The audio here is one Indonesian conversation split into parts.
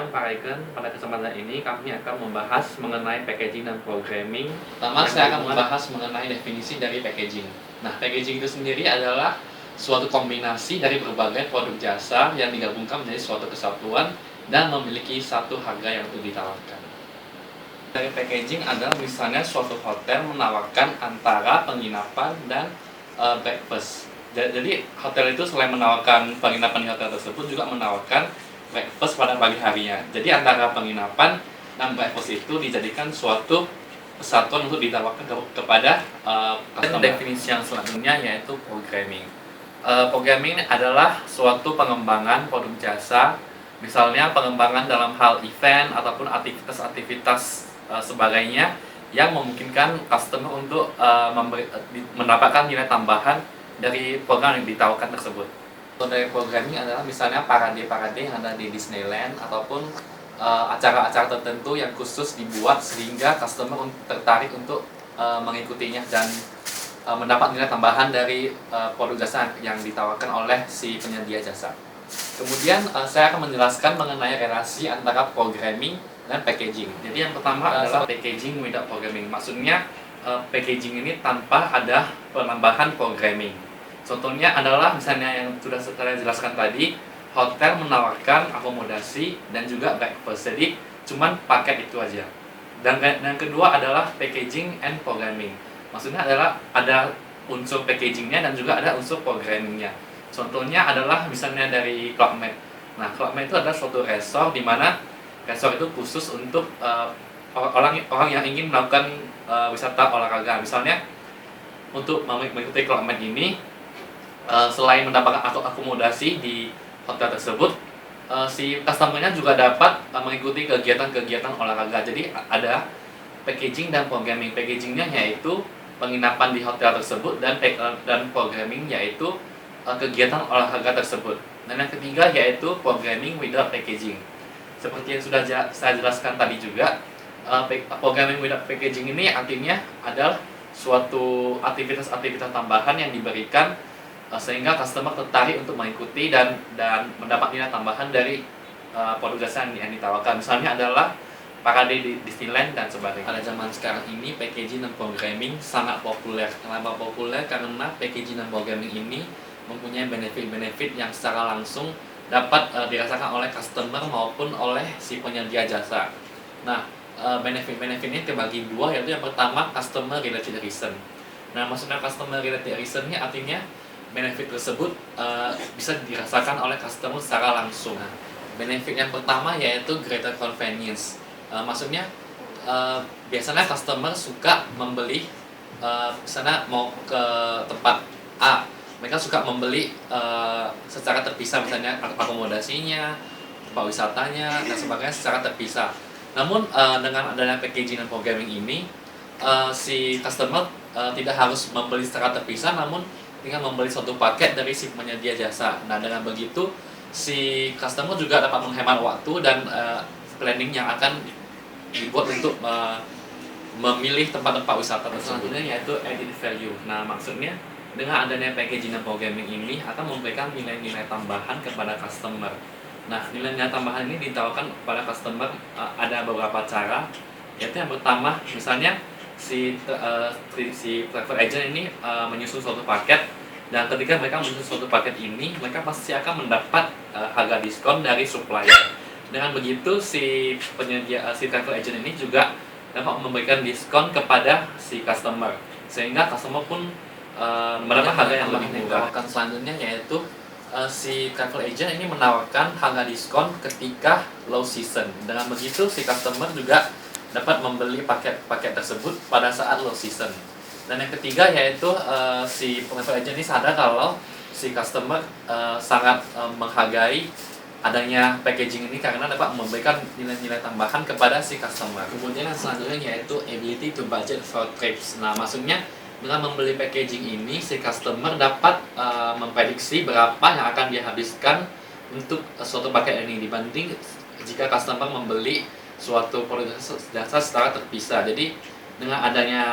Pak Regen, pada kesempatan ini kami akan membahas mengenai packaging dan programming. Pertama, saya akan membahas mengenai definisi dari packaging. Nah, packaging itu sendiri adalah suatu kombinasi dari berbagai produk jasa yang digabungkan menjadi suatu kesatuan dan memiliki satu harga yang untuk ditawarkan. Dari packaging adalah misalnya suatu hotel menawarkan antara penginapan dan breakfast. Jadi hotel itu selain menawarkan penginapan di hotel tersebut juga menawarkan breakfast pada pagi harinya. Jadi antara penginapan dan breakfast itu dijadikan suatu kesatuan untuk ditawarkan kepada customer. Definisi yang selanjutnya yaitu programming. Programming adalah suatu pengembangan produk jasa, misalnya pengembangan dalam hal event ataupun aktivitas-aktivitas sebagainya yang memungkinkan customer untuk mendapatkan nilai tambahan dari program yang ditawarkan tersebut. Dari programming adalah misalnya parade-parade yang ada di Disneyland ataupun acara-acara tertentu yang khusus dibuat sehingga customer tertarik untuk mengikutinya dan mendapat nilai tambahan dari produk jasa yang ditawarkan oleh si penyedia jasa. Kemudian saya akan menjelaskan mengenai relasi antara programming dan packaging. Jadi yang pertama adalah packaging without programming. Maksudnya packaging ini tanpa ada penambahan programming. Contohnya adalah misalnya yang sudah saya jelaskan tadi, hotel menawarkan akomodasi dan juga breakfast. Jadi cuman paket itu aja. Dan yang kedua adalah packaging and programming. Maksudnya adalah ada unsur packagingnya dan juga ada unsur programmingnya. Contohnya adalah misalnya dari Club Med. Nah, Club Med itu adalah suatu resort di mana resort itu khusus untuk orang yang ingin melakukan wisata olahraga. Misalnya untuk mengikuti Club Med ini, selain mendapatkan akomodasi di hotel tersebut, si customer-nya juga dapat mengikuti kegiatan-kegiatan olahraga. Jadi ada packaging dan programming. Packagingnya yaitu penginapan di hotel tersebut dan programming yaitu kegiatan olahraga tersebut. Dan yang ketiga yaitu programming without packaging. Seperti yang sudah saya jelaskan tadi juga, programming without packaging ini artinya adalah suatu aktivitas-aktivitas tambahan yang diberikan sehingga customer tertarik untuk mengikuti dan mendapat nilai tambahan dari produk jasa yang ditawarkan. Misalnya adalah parade di Disneyland dan sebagainya. Pada zaman sekarang ini packaging dan programming sangat populer. Kenapa populer? Karena packaging dan programming ini mempunyai benefit-benefit yang secara langsung dapat dirasakan oleh customer maupun oleh si penyedia jasa. Nah, benefit-benefit ini terbagi dua, yaitu yang pertama customer related reason. Nah, maksudnya customer related reason-nya artinya benefit tersebut bisa dirasakan oleh customer secara langsung. Nah, benefit yang pertama yaitu greater convenience. Maksudnya biasanya customer suka membeli, misalnya mau ke tempat A, mereka suka membeli secara terpisah, misalnya akomodasinya, tempat wisatanya dan sebagainya secara terpisah. Namun dengan adanya packaging dan programming ini, si customer tidak harus membeli secara terpisah, namun dengan membeli suatu paket dari si penyedia jasa. Nah, dengan begitu si customer juga dapat menghemat waktu dan planning yang akan dibuat untuk memilih tempat-tempat wisata tersebut. Selanjutnya yaitu added value. Nah, maksudnya dengan adanya packaging dan programming ini akan memberikan nilai-nilai tambahan kepada customer. Nah, nilai-nilai tambahan ini ditawarkan kepada customer ada beberapa cara. Yaitu yang pertama, misalnya si travel agent ini menyusun suatu paket, dan ketika mereka menyusun suatu paket ini, mereka pasti akan mendapat harga diskon dari supplier. Dengan begitu si travel agent ini juga dapat memberikan diskon kepada si customer, sehingga customer pun mendapat harga yang lebih murah. Selanjutnya yaitu si travel agent ini menawarkan harga diskon ketika low season. Dengan begitu si customer juga dapat membeli paket tersebut pada saat low season. Dan yang ketiga yaitu si travel agent ini sadar kalau si customer sangat menghargai adanya packaging ini karena dapat memberikan nilai-nilai tambahan kepada si customer. Kemudian yang selanjutnya yaitu ability to budget for trips. Nah, maksudnya dengan membeli packaging ini si customer dapat memprediksi berapa yang akan dihabiskan untuk suatu paket ini dibanding jika customer membeli suatu produk jasa secara terpisah. Jadi dengan adanya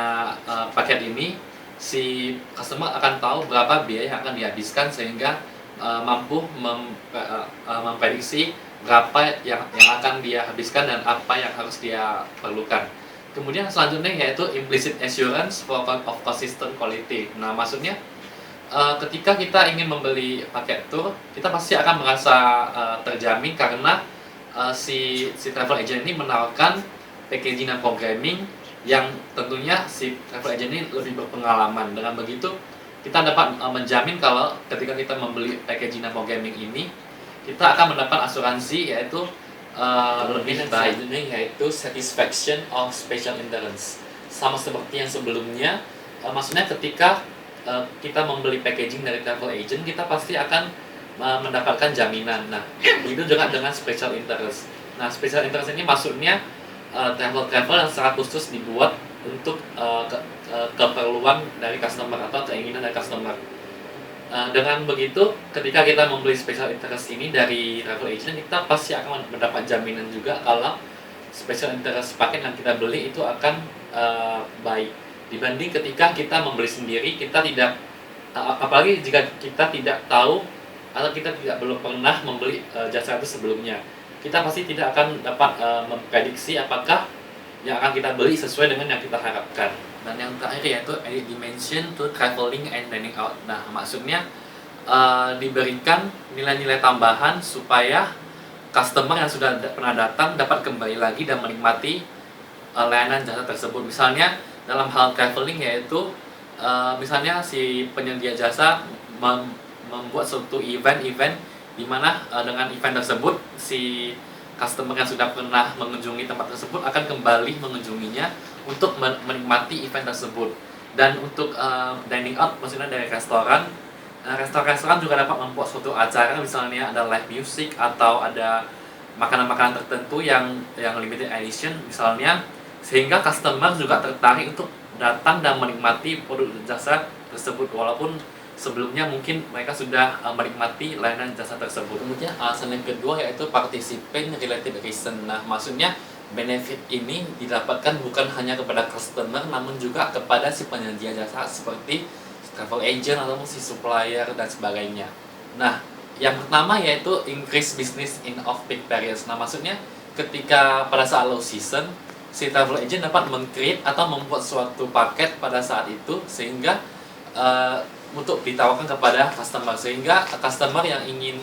paket ini, si customer akan tahu berapa biaya yang akan dihabiskan sehingga mampu memprediksi berapa yang akan dia habiskan dan apa yang harus dia perlukan. Kemudian selanjutnya yaitu implicit assurance of consistent quality. Nah, maksudnya ketika kita ingin membeli paket tour, kita pasti akan merasa terjamin karena si travel agent ini menawarkan packaging dan programming yang tentunya si travel agent ini lebih berpengalaman. Dengan begitu, kita dapat menjamin kalau ketika kita membeli packaging dan programming ini, kita akan mendapat asuransi yaitu lebih baik, yaitu satisfaction of special interest. Sama seperti yang sebelumnya, maksudnya ketika kita membeli packaging dari travel agent, kita pasti akan mendapatkan jaminan. Nah, itu juga dengan special interest. Nah, special interest ini maksudnya travel yang secara khusus dibuat untuk keperluan dari customer atau keinginan dari customer. Dengan begitu, ketika kita membeli special interest ini dari travel agent, kita pasti akan mendapat jaminan juga kalau special interest paket yang kita beli itu akan baik dibanding ketika kita membeli sendiri. Kita tidak, apalagi jika kita tidak tahu atau kita belum pernah membeli jasa itu sebelumnya, kita pasti tidak akan dapat memprediksi apakah yang akan kita beli sesuai dengan yang kita harapkan. Dan yang terakhir yaitu added dimension to traveling and dining out. Nah, maksudnya diberikan nilai-nilai tambahan supaya customer yang sudah pernah datang dapat kembali lagi dan menikmati layanan jasa tersebut. Misalnya dalam hal traveling yaitu misalnya si penyedia jasa membuat suatu event di mana dengan event tersebut si customer yang sudah pernah mengunjungi tempat tersebut akan kembali mengunjunginya untuk menikmati event tersebut. Dan untuk dining out maksudnya dari restoran, restoran juga dapat membuat suatu acara, misalnya ada live music atau ada makanan-makanan tertentu yang limited edition misalnya, sehingga customer juga tertarik untuk datang dan menikmati produk jasa tersebut walaupun sebelumnya mungkin mereka sudah menikmati layanan jasa tersebut. Kemudian alasan yang kedua yaitu participant related reason. Nah, maksudnya benefit ini didapatkan bukan hanya kepada customer namun juga kepada si penyedia jasa seperti travel agent atau si supplier dan sebagainya. Nah, yang pertama yaitu increase business in off-peak periods. Nah, maksudnya ketika pada saat low season, si travel agent dapat meng-create atau membuat suatu paket pada saat itu sehingga untuk ditawarkan kepada customer, sehingga customer yang ingin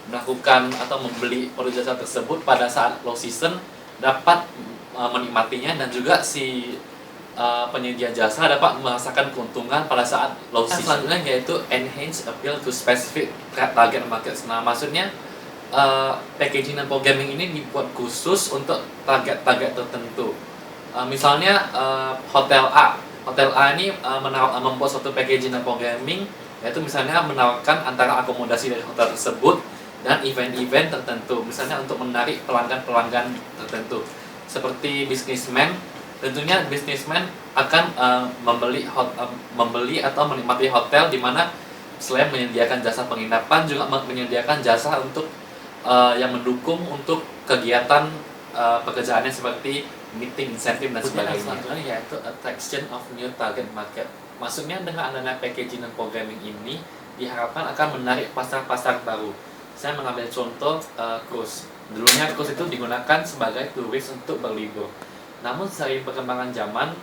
melakukan atau membeli produk jasa tersebut pada saat low season dapat menikmatinya, dan juga si penyedia jasa dapat merasakan keuntungan pada saat low season. Selanjutnya yaitu enhance appeal to specific target markets. Nah, maksudnya packaging dan programming ini dibuat khusus untuk target-target tertentu. Misalnya Hotel A ini membuat suatu packaging dan programming, yaitu misalnya menawarkan antara akomodasi dari hotel tersebut dan event-event tertentu, misalnya untuk menarik pelanggan-pelanggan tertentu. Seperti businessman, tentunya businessman akan membeli atau menikmati hotel di mana selain menyediakan jasa penginapan juga menyediakan jasa untuk yang mendukung untuk kegiatan pekerjaannya seperti meeting, insentif dan sebagainya. Selanjutnya yaitu attraction of new target market. Maksudnya dengan adanya packaging dan programming ini diharapkan akan menarik pasar-pasar baru. Saya mengambil contoh cruise. Dulunya cruise itu digunakan sebagai turis untuk berlibur. Namun seiring perkembangan zaman,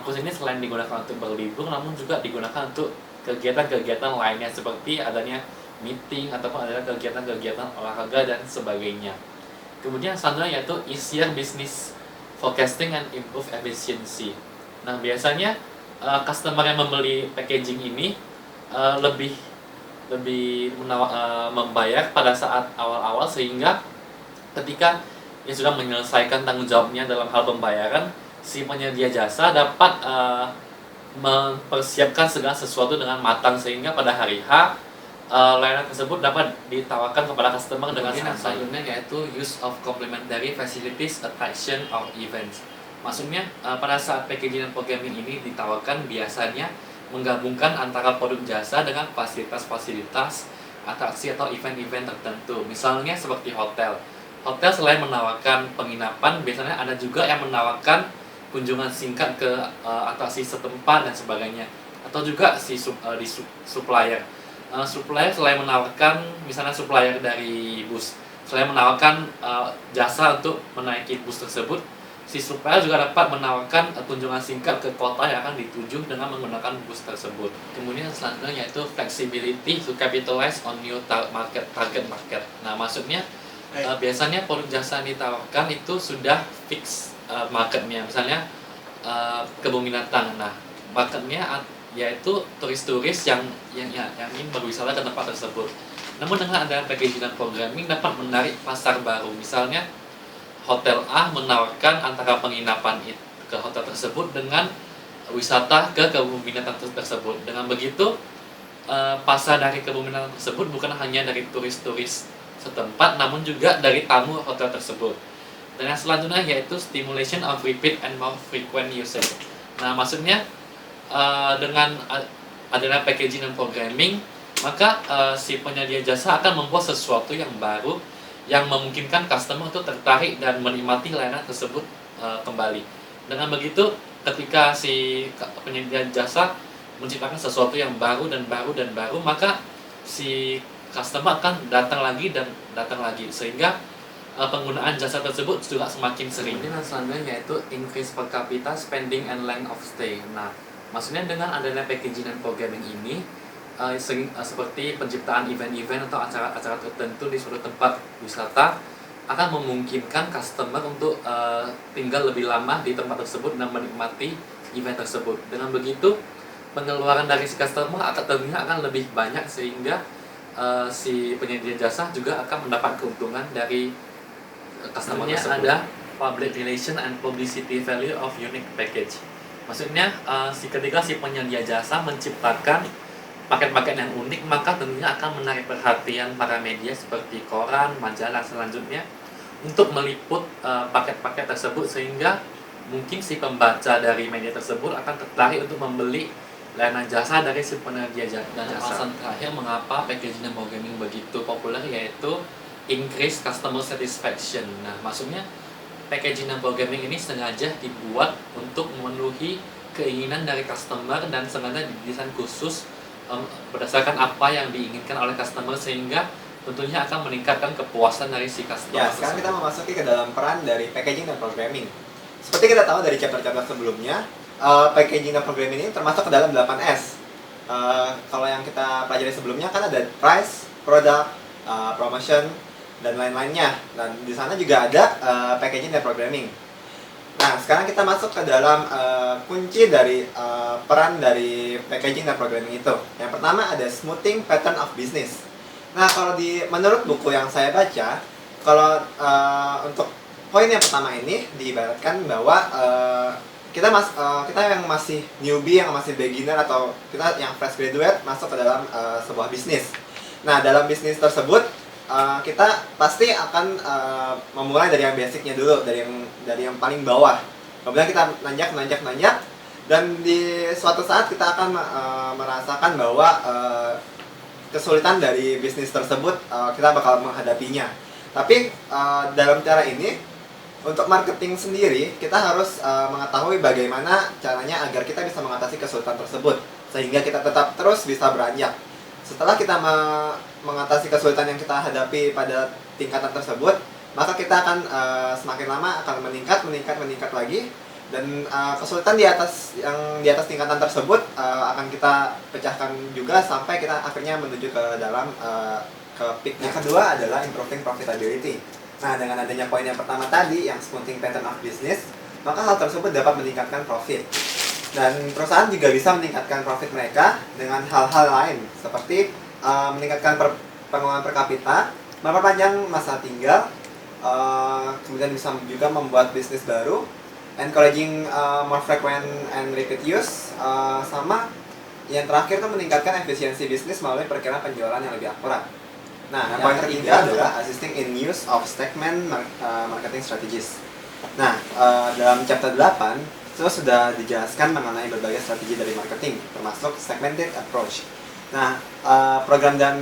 cruise ini selain digunakan untuk berlibur, namun juga digunakan untuk kegiatan-kegiatan lainnya seperti adanya meeting ataupun adanya kegiatan-kegiatan olahraga dan sebagainya. Kemudian selanjutnya yaitu easier business forecasting and improve efficiency. Nah, biasanya customer yang membeli packaging ini lebih membayar pada saat awal-awal, sehingga ketika dia sudah menyelesaikan tanggung jawabnya dalam hal pembayaran, si penyedia jasa dapat mempersiapkan segala sesuatu dengan matang sehingga pada hari H layanan tersebut dapat ditawarkan kepada customer dengan sangat. Selanjutnya yaitu use of complementary facilities, attraction, or events. Maksudnya pada saat packaging dan programming ini ditawarkan, biasanya menggabungkan antara produk jasa dengan fasilitas-fasilitas, atraksi atau event-event tertentu. Misalnya seperti hotel. Hotel selain menawarkan penginapan, biasanya ada juga yang menawarkan kunjungan singkat ke atraksi setempat dan sebagainya. Atau juga si supplier. Supplier selain menawarkan misalnya supplier dari bus, selain menawarkan jasa untuk menaiki bus tersebut, si supplier juga dapat menawarkan kunjungan singkat ke kota yang akan dituju dengan menggunakan bus tersebut. Kemudian selanjutnya yaitu flexibility to capitalize on new target market. Nah, maksudnya biasanya produk jasa yang ditawarkan itu sudah fix marketnya. Misalnya kebun binatang. Nah, marketnya yaitu turis-turis yang ingin berwisata ke tempat tersebut. Namun dengan adanya packaging dan programming dapat menarik pasar baru. Misalnya hotel A menawarkan antara penginapan ke hotel tersebut dengan wisata ke kebun binatang tersebut. Dengan begitu pasar dari kebun binatang tersebut bukan hanya dari turis-turis setempat, namun juga dari tamu hotel tersebut. Dan yang selanjutnya yaitu stimulation of repeat and more frequent usage. Nah, maksudnya dengan adanya packaging dan programming, maka si penyedia jasa akan membuat sesuatu yang baru yang memungkinkan customer untuk tertarik dan menikmati layanan tersebut kembali. Dengan begitu, ketika si penyedia jasa menciptakan sesuatu yang baru dan baru, maka si customer akan datang lagi dan datang lagi, sehingga penggunaan jasa tersebut juga semakin sering. Dan selanjutnya yaitu increase per capita spending and length of stay. Nah, maksudnya dengan adanya packaging dan programming ini, seperti penciptaan event-event atau acara-acara tertentu di suatu tempat wisata akan memungkinkan customer untuk tinggal lebih lama di tempat tersebut dan menikmati event tersebut. Dengan begitu, pengeluaran dari si customer akan lebih banyak, sehingga si penyedia jasa juga akan mendapat keuntungan dari customer tersebut. Ada public relation and publicity value of unique package. Maksudnya ketika si penyedia jasa menciptakan paket-paket yang unik, maka tentunya akan menarik perhatian para media seperti koran, majalah selanjutnya untuk meliput paket-paket tersebut, sehingga mungkin si pembaca dari media tersebut akan tertarik untuk membeli layanan jasa dari si penyedia jasa. Dan alasan terakhir mengapa packaging dan programming begitu populer yaitu increase customer satisfaction. Nah, maksudnya packaging dan programming ini sengaja dibuat untuk memenuhi keinginan dari customer dan sengaja didesain khusus berdasarkan apa yang diinginkan oleh customer, sehingga tentunya akan meningkatkan kepuasan dari si customer. Ya, sekarang kita memasuki ke dalam peran dari packaging dan programming. Seperti kita tahu dari chapter-chapter sebelumnya, packaging dan programming ini termasuk ke dalam 8S. Kalau yang kita pelajari sebelumnya kan ada price, product, promotion, dan lain-lainnya. Dan di sana juga ada packaging dan programming. Nah, sekarang kita masuk ke dalam kunci dari peran dari packaging dan programming itu. Yang pertama ada smoothing pattern of business. Nah, kalau menurut buku yang saya baca, kalau untuk poin yang pertama ini diibaratkan bahwa kita yang masih newbie, yang masih beginner, atau kita yang fresh graduate masuk ke dalam sebuah bisnis. Nah, dalam bisnis tersebut kita pasti akan memulai dari yang basicnya dulu, dari yang paling bawah. Kemudian kita nanjak, dan di suatu saat kita akan merasakan bahwa kesulitan dari bisnis tersebut kita bakal menghadapinya. Tapi dalam cara ini, untuk marketing sendiri kita harus mengetahui bagaimana caranya agar kita bisa mengatasi kesulitan tersebut, sehingga kita tetap terus bisa beranjak. Setelah kita mengatasi kesulitan yang kita hadapi pada tingkatan tersebut, maka kita akan semakin lama akan meningkat lagi, dan kesulitan di atas tingkatan tersebut akan kita pecahkan juga sampai kita akhirnya menuju ke dalam ke peak. Yang kedua adalah improving profitability. Nah, dengan adanya poin yang pertama tadi, yang smoothing pattern of business, maka hal tersebut dapat meningkatkan profit. Dan perusahaan juga bisa meningkatkan profit mereka dengan hal-hal lain, seperti meningkatkan pengeluaran per kapita, memperpanjang masa tinggal, kemudian bisa juga membuat bisnis baru, encouraging more frequent and repeat use, sama yang terakhir itu meningkatkan efisiensi bisnis melalui perkiraan penjualan yang lebih akurat. Nah, yang ketiga adalah assisting in use of segment marketing strategies. Nah, dalam chapter 8 itu sudah dijelaskan mengenai berbagai strategi dari marketing, termasuk segmented approach. Nah, program dan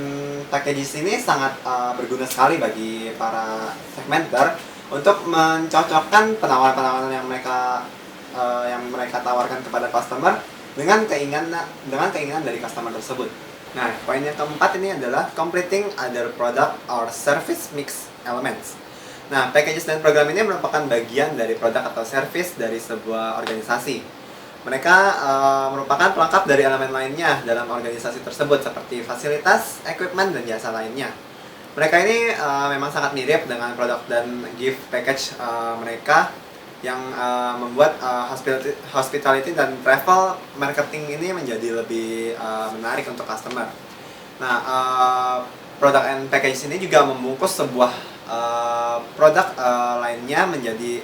packages ini sangat berguna sekali bagi para segmenter untuk mencocokkan penawaran-penawaran yang mereka tawarkan kepada customer dengan keinginan dari customer tersebut. Nah, poin yang keempat ini adalah completing other product or service mix elements. Nah, packages dan program ini merupakan bagian dari produk atau service dari sebuah organisasi. Mereka merupakan pelengkap dari elemen lainnya dalam organisasi tersebut seperti fasilitas, equipment, dan jasa lainnya. Mereka ini memang sangat mirip dengan produk dan gift package mereka yang membuat hospitality dan travel marketing ini menjadi lebih menarik untuk customer. Nah, product and package ini juga membungkus sebuah produk lainnya menjadi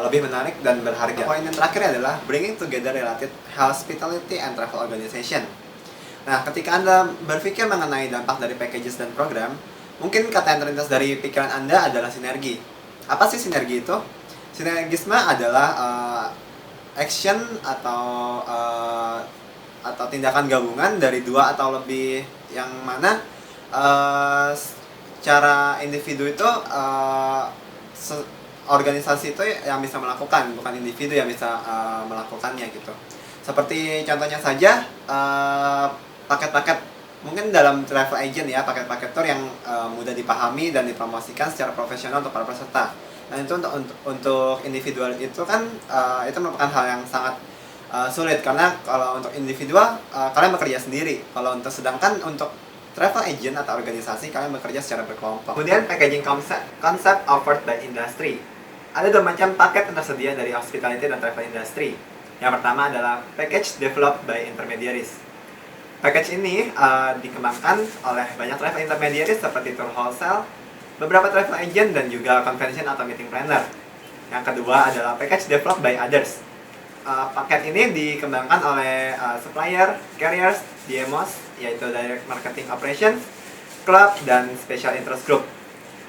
lebih menarik dan berharga. Poin yang terakhir adalah bringing together related hospitality and travel organization. Nah, ketika Anda berpikir mengenai dampak dari packages dan program, mungkin kata yang terlintas dari pikiran Anda adalah sinergi. Apa sih sinergi itu? Sinergisme adalah action atau tindakan gabungan dari dua atau lebih yang mana secara individu itu organisasi itu yang bisa melakukan, bukan individu yang bisa melakukannya gitu. Seperti contohnya saja paket-paket mungkin dalam travel agent ya, paket-paket tour yang mudah dipahami dan dipromosikan secara profesional untuk para peserta. Nah, itu untuk individual itu kan itu merupakan hal yang sangat sulit karena kalau untuk individual kalian bekerja sendiri. Kalau sedangkan untuk travel agent atau organisasi kalian bekerja secara berkelompok. Kemudian packaging concept offered by industry. Ada dua macam paket yang tersedia dari hospitality dan travel industry. Yang pertama adalah package developed by intermediaries. Package ini dikembangkan oleh banyak travel intermediaries seperti tour wholesale, beberapa travel agent, dan juga convention atau meeting planner. Yang kedua adalah package developed by others. Paket ini dikembangkan oleh supplier, carriers, DMOs, yaitu direct marketing operations, club, dan special interest group.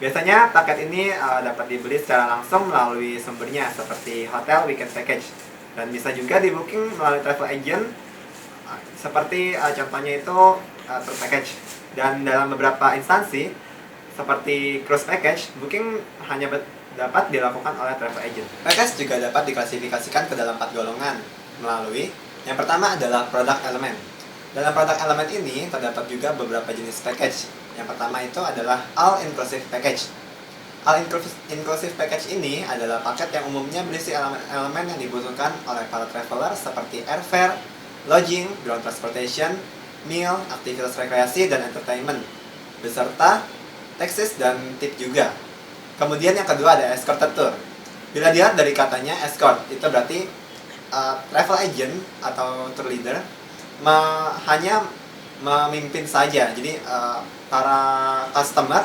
Biasanya paket ini dapat dibeli secara langsung melalui sumbernya seperti hotel weekend package, dan bisa juga di booking melalui travel agent seperti contohnya itu tour package. Dan dalam beberapa instansi seperti cruise package, booking hanya dapat dilakukan oleh travel agent. Package juga dapat diklasifikasikan ke dalam 4 golongan melalui yang pertama adalah product element. Dalam product element ini terdapat juga beberapa jenis package. Yang pertama itu adalah all inclusive package. All inclusive package ini adalah paket yang umumnya berisi elemen yang dibutuhkan oleh para traveler seperti airfare, lodging, ground transportation, meal, aktivitas rekreasi, dan entertainment, beserta taxis dan tip juga. Kemudian yang kedua ada escorted tour. Bila dilihat dari katanya escort, itu berarti travel agent atau tour leader hanya memimpin saja. Jadi para customer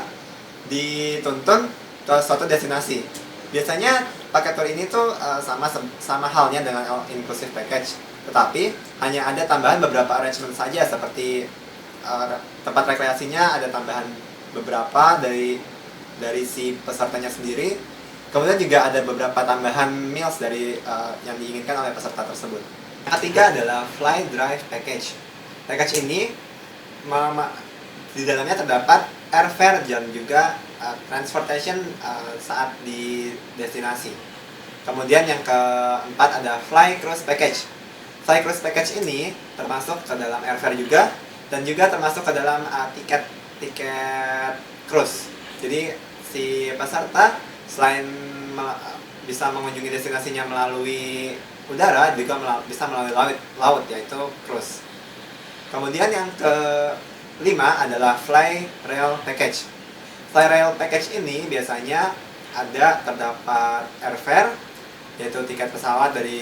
dituntun ke suatu destinasi. Biasanya paket tour ini tuh sama halnya dengan all inclusive package, tetapi hanya ada tambahan beberapa arrangement saja seperti tempat rekreasinya ada tambahan beberapa dari si pesertanya sendiri. Kemudian juga ada beberapa tambahan meals dari yang diinginkan oleh peserta tersebut. Yang ketiga adalah fly drive package. Package ini di dalamnya terdapat airfare dan juga transportation saat di destinasi. Kemudian yang keempat ada fly cruise package. Fly cruise package ini termasuk ke dalam airfare juga dan juga termasuk ke dalam tiket cruise. Jadi si peserta selain bisa mengunjungi destinasinya melalui udara, juga bisa melalui laut yaitu cruise. Kemudian yang kelima adalah fly rail package. Fly rail package ini biasanya terdapat airfare, yaitu tiket pesawat dari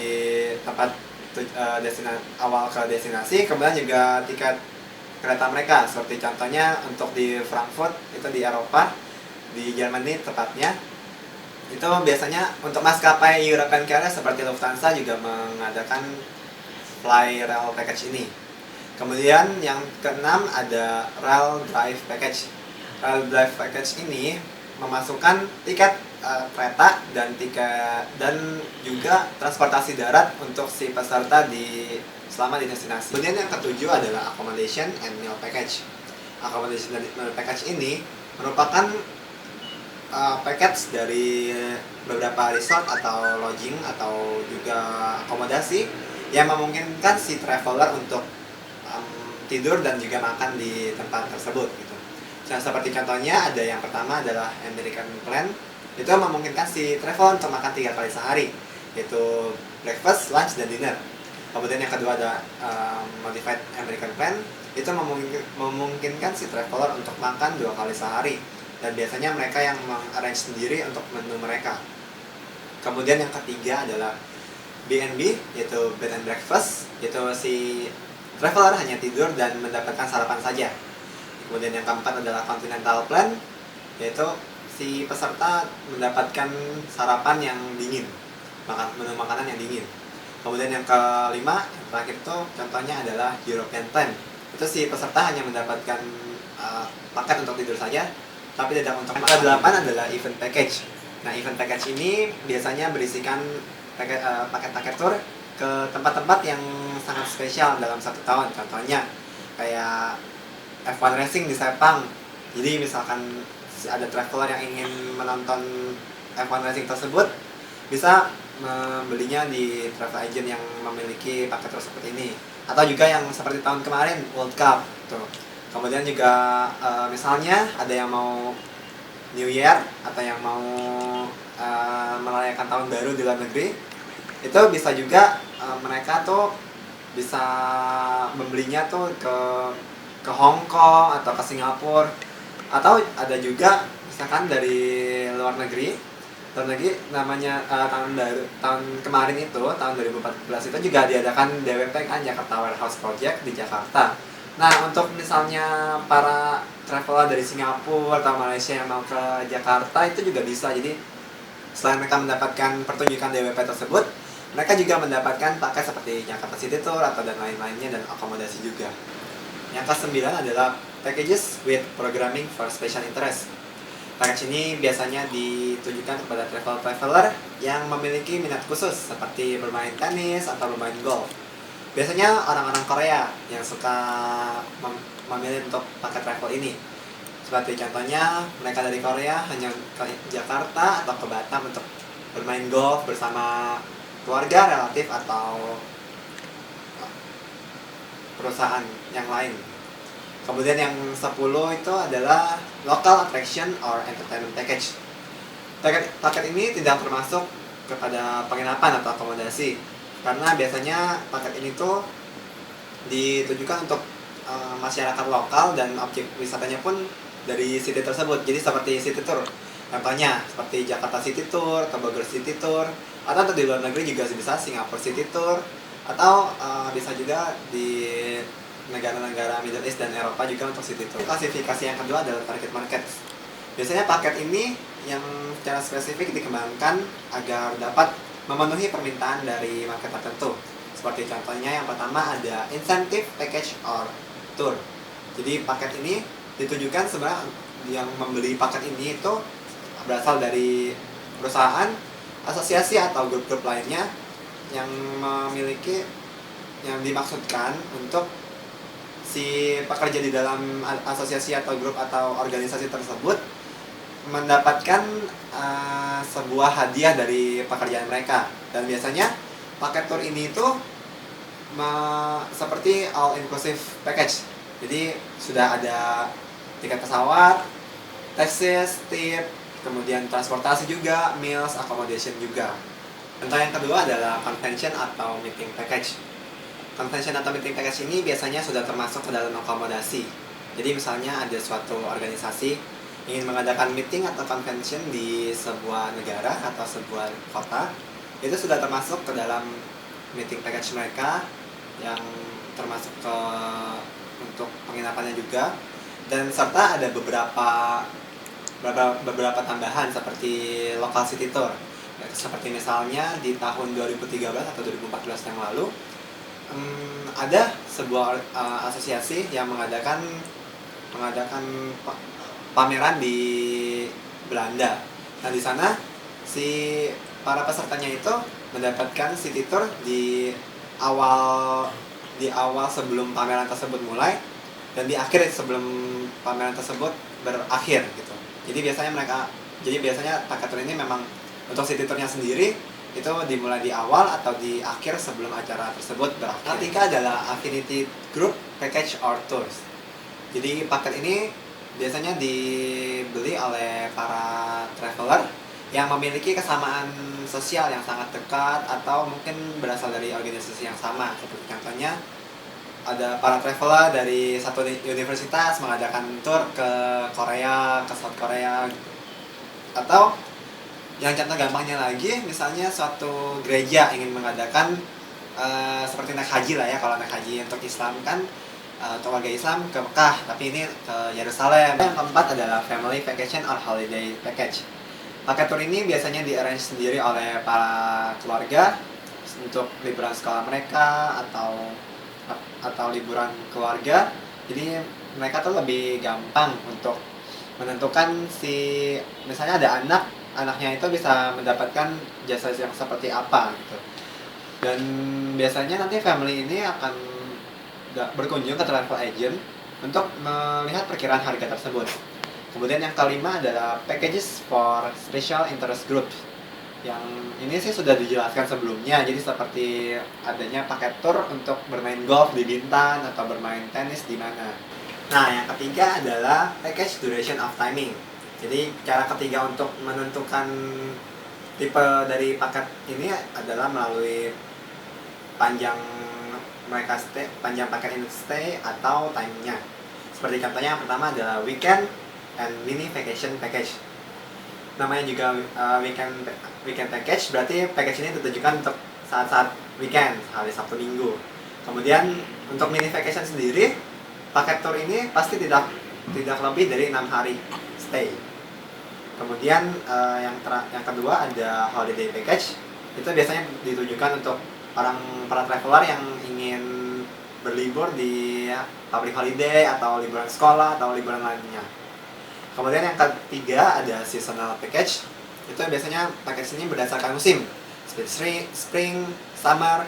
tempat awal ke destinasi, kemudian juga tiket kereta mereka, seperti contohnya untuk di Frankfurt, itu di Eropa, di Germany tepatnya. Itu biasanya untuk maskapai European carrier seperti Lufthansa juga mengadakan fly rail package ini. Kemudian yang keenam ada rail drive package. Rail drive package ini memasukkan tiket kereta dan juga transportasi darat untuk si peserta selama di destinasi. Kemudian yang ketujuh adalah accommodation and meal package. Accommodation dan meal package ini merupakan package dari beberapa resort atau lodging atau juga akomodasi yang memungkinkan si traveler untuk tidur dan juga makan di tempat tersebut gitu. Nah, seperti contohnya ada yang pertama adalah American Plan. Itu memungkinkan si traveler untuk makan 3 kali sehari, yaitu breakfast, lunch, dan dinner. Kemudian yang kedua ada Modified American Plan. Itu memungkinkan si traveler untuk makan 2 kali sehari, dan biasanya mereka yang mengarrange sendiri untuk menu mereka. Kemudian yang ketiga adalah B&B, yaitu bed and breakfast, yaitu si traveler hanya tidur dan mendapatkan sarapan saja. Kemudian yang keempat adalah Continental Plan, yaitu si peserta mendapatkan sarapan yang dingin, menu makanan yang dingin. Kemudian yang kelima, yang terakhir itu contohnya adalah European Plan. Itu si peserta hanya mendapatkan paket untuk tidur saja, tapi tidak untuk makan. Kedelapan adalah event package. Nah, event package ini biasanya berisikan paket-paket tour ke tempat-tempat yang sangat spesial dalam 1 tahun. Contohnya kayak F1 Racing di Sepang. Jadi misalkan ada traveler yang ingin menonton F1 Racing tersebut, bisa membelinya di travel agent yang memiliki paket tour seperti ini. Atau juga yang seperti tahun kemarin World Cup tuh. Kemudian juga misalnya ada yang mau New Year atau yang mau merayakan tahun baru di luar negeri, itu bisa juga mereka tuh bisa membelinya tuh ke Hong Kong atau ke Singapura. Atau ada juga misalkan dari luar negeri namanya tahun kemarin itu tahun 2014 itu juga diadakan DWP kan, Jakarta Warehouse Project di Jakarta. Nah, untuk misalnya para traveler dari Singapura atau Malaysia yang mau ke Jakarta itu juga bisa. Jadi selain mereka mendapatkan pertunjukan DWP tersebut, mereka juga mendapatkan paket seperti Jakarta City Tour atau dan lain-lainnya, dan akomodasi juga. Yang ke-9 adalah packages with programming for special interest. Package ini biasanya ditujukan kepada traveler yang memiliki minat khusus seperti bermain tenis atau bermain golf. Biasanya orang-orang Korea yang suka memilih untuk paket travel ini. Seperti contohnya mereka dari Korea hanya ke Jakarta atau ke Batam untuk bermain golf bersama keluarga, relatif, atau perusahaan yang lain. Kemudian yang 10 itu adalah local attraction or entertainment package. Paket ini tidak termasuk kepada penginapan atau akomodasi, karena biasanya paket ini tuh ditujukan untuk masyarakat lokal dan objek wisatanya pun dari city tersebut. Jadi seperti city tour, contohnya seperti Jakarta City Tour atau Bogor City Tour, atau di luar negeri juga bisa Singapore City Tour, atau bisa juga di negara-negara Middle East dan Eropa juga untuk city tour. Klasifikasi yang kedua adalah target market. Biasanya paket ini yang secara spesifik dikembangkan agar dapat memenuhi permintaan dari market tertentu. Seperti contohnya yang pertama ada incentive package or tour. Jadi paket ini ditujukan sebenarnya yang membeli paket ini itu berasal dari perusahaan, asosiasi atau grup-grup lainnya yang memiliki, yang dimaksudkan untuk si pekerja di dalam asosiasi atau grup atau organisasi tersebut mendapatkan sebuah hadiah dari pekerjaan mereka. Dan biasanya paket tour ini tuh seperti all inclusive package. Jadi sudah ada tiket pesawat, taxis, tip, kemudian transportasi juga, meals, accommodation juga. Contoh yang kedua adalah convention atau meeting package. Convention atau meeting package ini biasanya sudah termasuk ke dalam akomodasi. Jadi misalnya ada suatu organisasi ingin mengadakan meeting atau convention di sebuah negara atau sebuah kota, itu sudah termasuk ke dalam meeting package mereka, yang termasuk untuk penginapannya juga. Dan serta ada beberapa tambahan seperti local city tour. Seperti misalnya di tahun 2013 atau 2014 yang lalu, ada sebuah asosiasi yang mengadakan pameran di Belanda. Nah, di sana si para pesertanya itu mendapatkan city tour di awal sebelum pameran tersebut mulai, dan di akhir sebelum pameran tersebut berakhir gitu. Jadi biasanya paket tour ini memang untuk city tournya sendiri itu dimulai di awal atau di akhir sebelum acara tersebut berakhir. Ketiga adalah affinity group package or tours. Jadi paket ini biasanya dibeli oleh para traveler yang memiliki kesamaan sosial yang sangat dekat atau mungkin berasal dari organisasi yang sama. Seperti contohnya ada para traveler dari satu universitas mengadakan tour ke Korea, ke South Korea, atau yang contoh gampangnya lagi, misalnya suatu gereja ingin mengadakan seperti naik haji lah ya, kalau naik haji untuk Islam kan untuk warga Islam ke Mekah, tapi ini ke Yerusalem. Yang keempat adalah family vacation or holiday package. Paket tour ini biasanya di-arrange sendiri oleh para keluarga untuk liburan sekolah mereka atau liburan keluarga. Jadi mereka tuh lebih gampang untuk menentukan misalnya ada anaknya itu bisa mendapatkan jasa yang seperti apa gitu. Dan biasanya nanti family ini akan berkunjung ke travel agent untuk melihat perkiraan harga tersebut. Kemudian yang kelima adalah packages for special interest group. Yang ini sih sudah dijelaskan sebelumnya, jadi seperti adanya paket tour untuk bermain golf di Bintan atau bermain tenis di mana. Nah, yang ketiga adalah package duration of timing. Jadi cara ketiga untuk menentukan tipe dari paket ini adalah melalui panjang paket ini stay atau timingnya. Seperti contohnya yang pertama adalah weekend and mini vacation package. Namanya juga weekend package, berarti package ini ditujukan untuk saat-saat weekend, hari Sabtu Minggu. Kemudian untuk mini vacation sendiri, paket tour ini pasti tidak lebih dari 6 hari stay. Kemudian yang kedua ada holiday package. Itu biasanya ditujukan untuk para traveler yang ingin berlibur di public holiday atau liburan sekolah atau liburan lainnya. Kemudian yang ketiga ada seasonal package. Itu biasanya package ini berdasarkan musim, seperti spring, summer,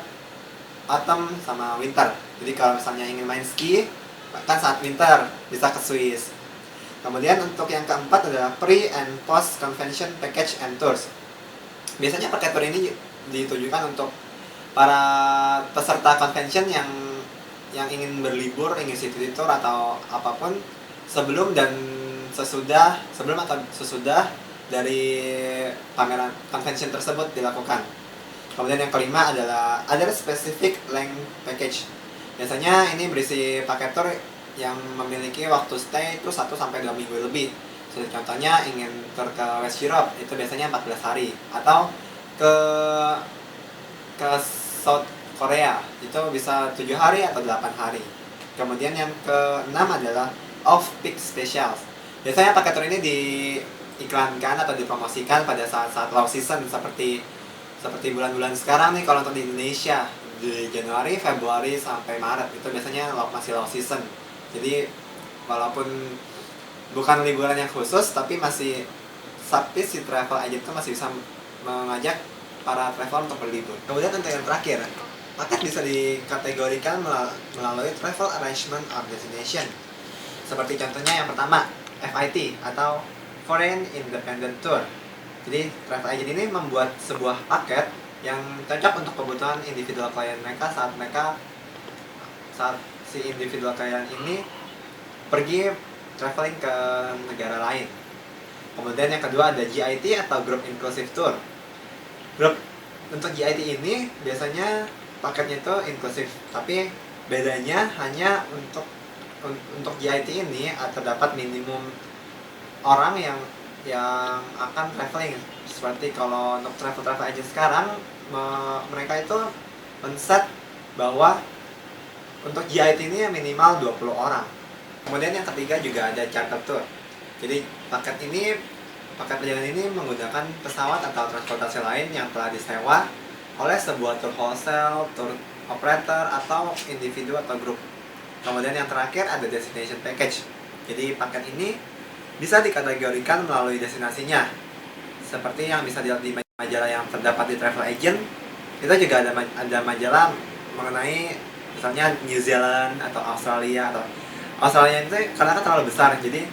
autumn, sama winter. Jadi kalau misalnya ingin main ski, kan saat winter bisa ke Swiss. Kemudian untuk yang keempat adalah pre and post convention package and tours. Biasanya paket tour ini ditujukan untuk para peserta convention yang ingin berlibur, ingin city tour atau apapun sebelum atau sesudah dari pameran convention tersebut dilakukan. Kemudian yang kelima adalah other specific length package. Biasanya ini berisi paket tour yang memiliki waktu stay itu 1-2 minggu lebih. Contohnya ingin tour ke West Europe, itu biasanya 14 hari. Atau ke South Korea, itu bisa 7 hari atau 8 hari. Kemudian yang keenam adalah off-peak specials. Biasanya paket tour ini diiklankan atau dipromosikan pada saat-saat low season seperti bulan-bulan sekarang nih. Kalau untuk di Indonesia di Januari, Februari sampai Maret itu biasanya masih low season. Jadi walaupun bukan liburan yang khusus, tapi si travel agent itu masih bisa mengajak para travel untuk berlibur. Kemudian untuk yang terakhir, paket bisa dikategorikan melalui travel arrangement or destination. Seperti contohnya yang pertama, FIT atau Foreign Independent Tour. Jadi travel agent ini membuat sebuah paket yang cocok untuk kebutuhan individual klien mereka saat si individual klien ini pergi traveling ke negara lain. Kemudian yang kedua ada GIT atau Group Inclusive Tour. Untuk GIT ini biasanya paketnya itu inklusif, tapi bedanya hanya untuk GIT ini terdapat minimum orang yang akan traveling. Seperti kalau untuk travel agent sekarang mereka itu men-set bahwa untuk GIT ini minimal 20 orang. Kemudian yang ketiga juga ada charter tour. Jadi paket perjalanan ini menggunakan pesawat atau transportasi lain yang telah disewa oleh sebuah tour wholesale, tour operator, atau individu atau grup. Kemudian yang terakhir ada destination package. Jadi paket ini bisa dikategorikan melalui destinasinya. Seperti yang bisa dilihat di majalah yang terdapat di travel agent, itu juga ada majalah mengenai misalnya New Zealand atau Australia itu karena kan terlalu besar, jadi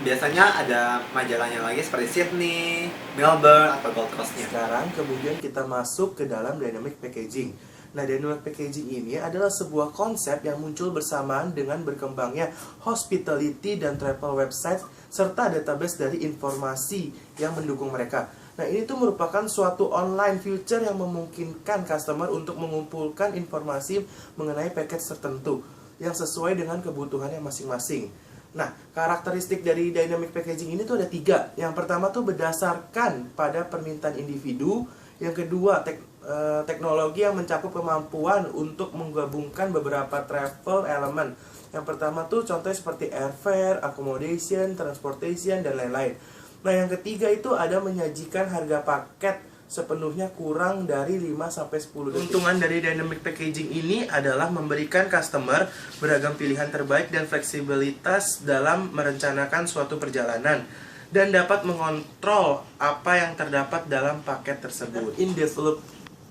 biasanya ada majalahnya lagi seperti Sydney, Melbourne, atau Gold Coast-nya. Sekarang kemudian kita masuk ke dalam dynamic packaging. Nah, dynamic packaging ini adalah sebuah konsep yang muncul bersamaan dengan berkembangnya hospitality dan travel website serta database dari informasi yang mendukung mereka. Nah, ini tuh merupakan suatu online feature yang memungkinkan customer untuk mengumpulkan informasi mengenai package tertentu yang sesuai dengan kebutuhannya masing-masing. Nah, karakteristik dari dynamic packaging ini tuh ada 3. Yang pertama tuh berdasarkan pada permintaan individu. Yang kedua, teknologi yang mencakup kemampuan untuk menggabungkan beberapa travel element. Yang pertama tuh contohnya seperti airfare, accommodation, transportation, dan lain-lain. Nah, yang ketiga itu ada menyajikan harga paket sepenuhnya kurang dari 5-10 detik. Keuntungan dari dynamic packaging ini adalah memberikan customer beragam pilihan terbaik dan fleksibilitas dalam merencanakan suatu perjalanan dan dapat mengontrol apa yang terdapat dalam paket tersebut.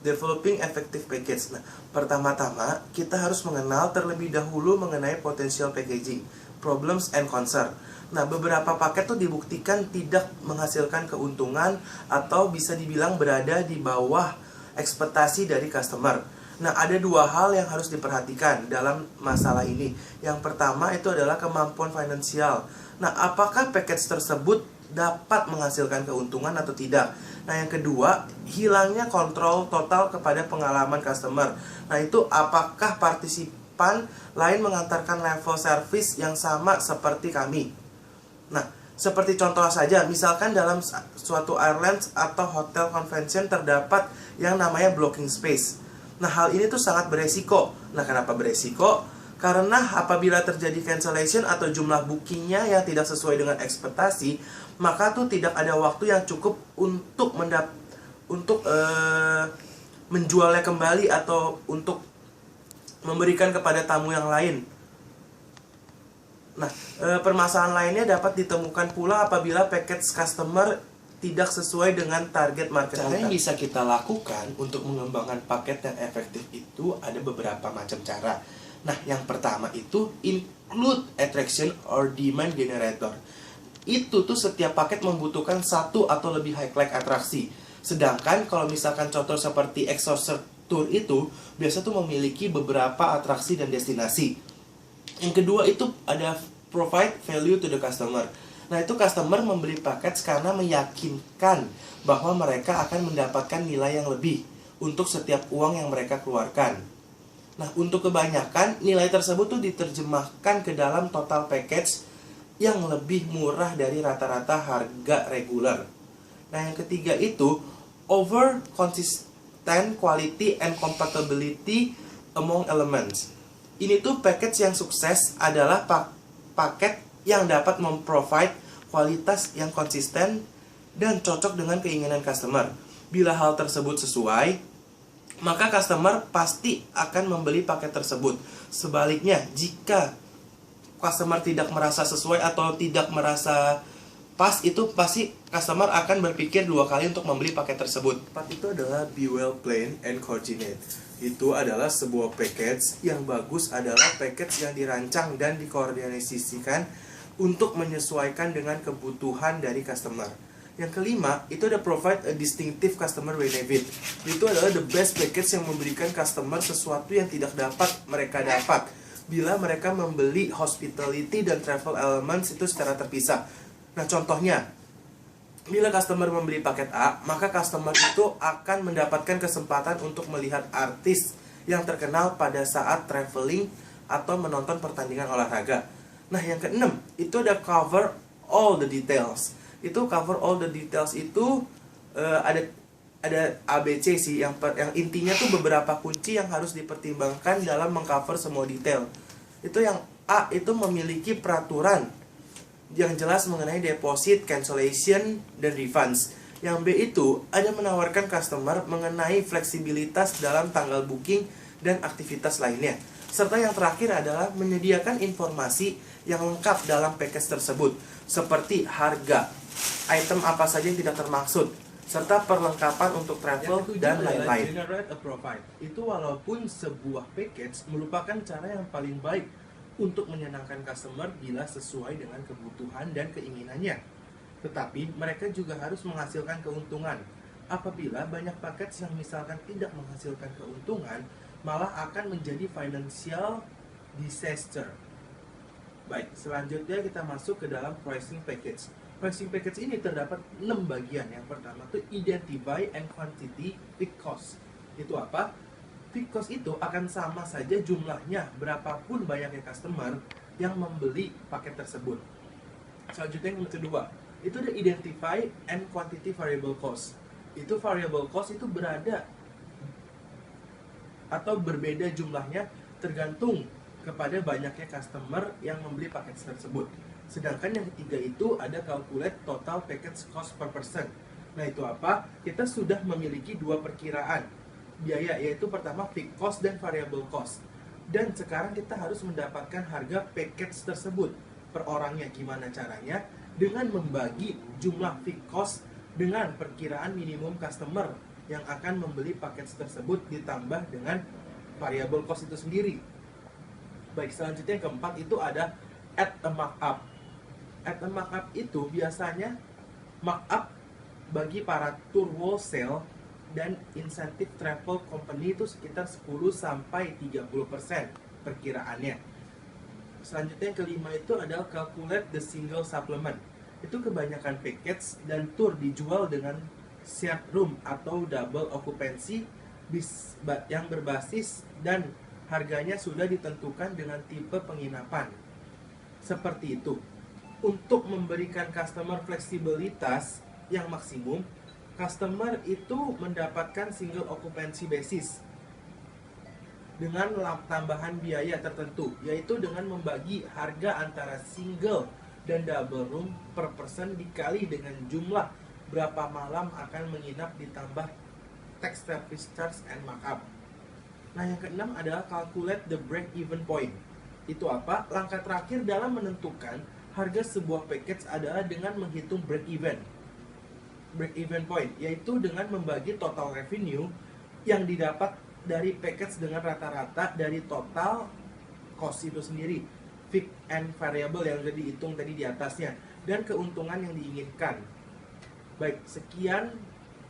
Developing effective package. Nah, pertama-tama kita harus mengenal terlebih dahulu mengenai potential packaging, problems and concern. Nah, beberapa paket tuh dibuktikan tidak menghasilkan keuntungan atau bisa dibilang berada di bawah ekspektasi dari customer. Nah, ada 2 hal yang harus diperhatikan dalam masalah ini. Yang pertama itu adalah kemampuan finansial. Nah, apakah package tersebut dapat menghasilkan keuntungan atau tidak? Nah, yang kedua, hilangnya kontrol total kepada pengalaman customer. Nah, itu apakah partisipan lain mengantarkan level service yang sama seperti kami? Nah, seperti contoh saja, misalkan dalam suatu airlines atau hotel convention terdapat yang namanya blocking space. Nah, hal ini tuh sangat beresiko. Nah, kenapa beresiko? Karena apabila terjadi cancellation atau jumlah bookingnya yang tidak sesuai dengan ekspektasi, maka tuh tidak ada waktu yang cukup untuk menjualnya kembali atau untuk memberikan kepada tamu yang lain. Nah, permasalahan lainnya dapat ditemukan pula apabila package customer tidak sesuai dengan target market. Cara yang bisa kita lakukan untuk mengembangkan paket yang efektif itu ada beberapa macam cara. Nah, yang pertama itu include attraction or demand generator. Itu tuh setiap paket membutuhkan 1 atau lebih highlight atraksi. Sedangkan kalau misalkan contoh seperti Exorcist Tour itu biasa tuh memiliki beberapa atraksi dan destinasi. Yang kedua itu ada provide value to the customer. Nah, itu customer membeli paket karena meyakinkan bahwa mereka akan mendapatkan nilai yang lebih untuk setiap uang yang mereka keluarkan. Nah, untuk kebanyakan nilai tersebut tuh diterjemahkan ke dalam total package yang lebih murah dari rata-rata harga reguler. Nah, yang ketiga itu over consistent quality and compatibility among elements. Ini tuh package yang sukses adalah paket yang dapat memprovide kualitas yang konsisten dan cocok dengan keinginan customer. Bila hal tersebut sesuai, maka customer pasti akan membeli paket tersebut. Sebaliknya, jika customer tidak merasa sesuai atau tidak merasa pas, itu pasti customer akan berpikir 2 kali untuk membeli paket tersebut. Itu adalah be well planned and coordinate. Itu adalah sebuah package yang bagus, adalah package yang dirancang dan dikoordinasikan untuk menyesuaikan dengan kebutuhan dari customer. Yang kelima, itu ada provide a distinctive customer benefit. Itu adalah the best package yang memberikan customer sesuatu yang tidak dapat mereka dapat bila mereka membeli hospitality dan travel elements itu secara terpisah. Nah, contohnya, bila customer membeli paket A, maka customer itu akan mendapatkan kesempatan untuk melihat artis yang terkenal pada saat traveling atau menonton pertandingan olahraga. Nah, yang keenam, itu ada cover all the details. Itu cover all the details itu ada ABC sih, yang intinya tuh beberapa kunci yang harus dipertimbangkan dalam mengcover semua detail. Itu yang A itu memiliki peraturan yang jelas mengenai deposit, cancellation, dan refunds. Yang B itu ada menawarkan customer mengenai fleksibilitas dalam tanggal booking dan aktivitas lainnya. Serta yang terakhir adalah menyediakan informasi yang lengkap dalam package tersebut, seperti harga, item apa saja yang tidak termaksud, serta perlengkapan untuk travel dan lain-lain. Generate a profile. Itu walaupun sebuah package merupakan cara yang paling baik untuk menyenangkan customer bila sesuai dengan kebutuhan dan keinginannya. Tetapi mereka juga harus menghasilkan keuntungan. Apabila banyak paket yang misalkan tidak menghasilkan keuntungan, malah akan menjadi financial disaster. Baik, selanjutnya kita masuk ke dalam pricing package. Pricing package ini terdapat 6 bagian. Yang pertama itu identify and quantity fixed cost. Itu apa? Fixed cost itu akan sama saja jumlahnya berapapun banyaknya customer yang membeli paket tersebut. Selanjutnya yang kedua, itu ada identify and quantity variable cost. Itu variable cost itu berada atau berbeda jumlahnya tergantung kepada banyaknya customer yang membeli paket tersebut. Sedangkan yang ketiga itu ada calculate total package cost per person. Nah itu apa? Kita sudah memiliki dua perkiraan biaya, yaitu pertama fixed cost dan variable cost. Dan sekarang kita harus mendapatkan harga package tersebut per orangnya. Gimana caranya? Dengan membagi jumlah fixed cost dengan perkiraan minimum customer yang akan membeli paket tersebut ditambah dengan variable cost itu sendiri. Baik, selanjutnya yang keempat itu ada add a markup. Add a markup itu biasanya markup bagi para tour wholesale dan insentif travel company itu sekitar 10-30% perkiraannya. Selanjutnya yang kelima itu adalah calculate the single supplement. Itu kebanyakan package dan tour dijual dengan shared room atau double occupancy yang berbasis dan harganya sudah ditentukan dengan tipe penginapan. Seperti itu. Untuk memberikan customer fleksibilitas yang maksimum, customer itu mendapatkan single occupancy basis dengan tambahan biaya tertentu, yaitu dengan membagi harga antara single dan double room per person dikali dengan jumlah berapa malam akan menginap ditambah tax service charge and markup. Nah yang keenam adalah calculate the break-even point. Itu apa? Langkah terakhir dalam menentukan harga sebuah package adalah dengan menghitung break-even. Break-even point, yaitu dengan membagi total revenue yang didapat dari package dengan rata-rata dari total cost itu sendiri, fixed and variable yang sudah dihitung tadi di atasnya, dan keuntungan yang diinginkan. Baik, sekian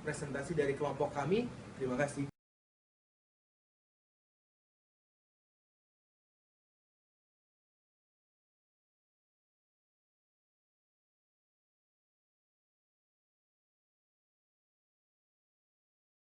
presentasi dari kelompok kami. Terima kasih.